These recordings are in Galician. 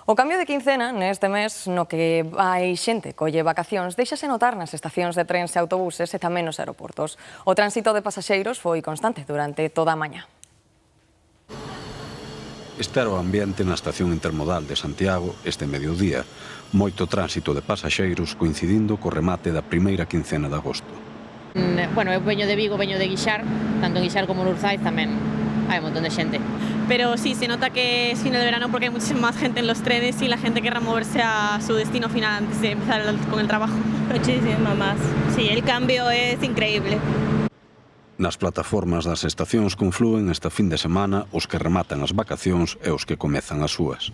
O cambio de quincena neste mes no que hai xente colle vacacións déixase notar nas estacións de trens e autobuses e tamén nos aeroportos. O tránsito de pasaxeiros foi constante durante toda a mañá. Este era o ambiente na estación intermodal de Santiago este mediodía. Moito tránsito de pasaxeiros coincidindo co remate da primeira quincena de agosto. Bueno, eu veño de Vigo, veño de Guixar, tanto en Guixar como en Urzaiz tamén hai un montón de xente. Pero sí, se nota que es final de verano porque hay muchísima más gente en los trenes y la gente querrá moverse a su destino final antes de empezar con el trabajo. Muchísima más. Sí, el cambio es increíble. Nas plataformas das estacións conflúen esta fin de semana os que rematan as vacacións e os que comezan as súas.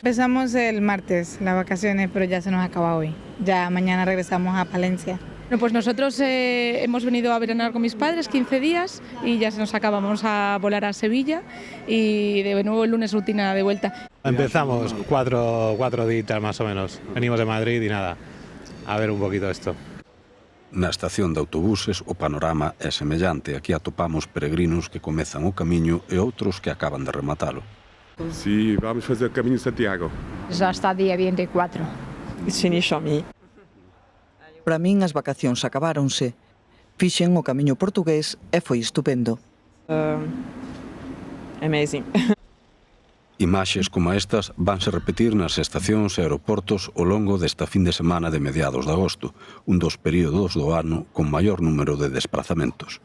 Empezamos el martes las vacaciones, pero ya se nos acaba hoy. Ya mañana regresamos a Palencia. Bueno, pues nosotros hemos venido a veranear con mis padres 15 días y ya se nos acaba. Vamos a volar a Sevilla y de nuevo el lunes rutina de vuelta. Empezamos cuatro días más o menos. Venimos de Madrid y nada, a ver un poquito esto. Na estación de autobuses o panorama é semellante. Aquí atopamos peregrinos que comezan o camiño e outros que acaban de rematalo. Sí, vamos fazer o caminho de Santiago. Já está día 24. Para min as vacacións acabáronse. Fixen o camiño portugués e foi estupendo. Amazing. Imaxes como estas vanse repetir nas estacións e aeroportos ao longo desta fin de semana de mediados de agosto, un dos períodos do ano con maior número de desplazamentos.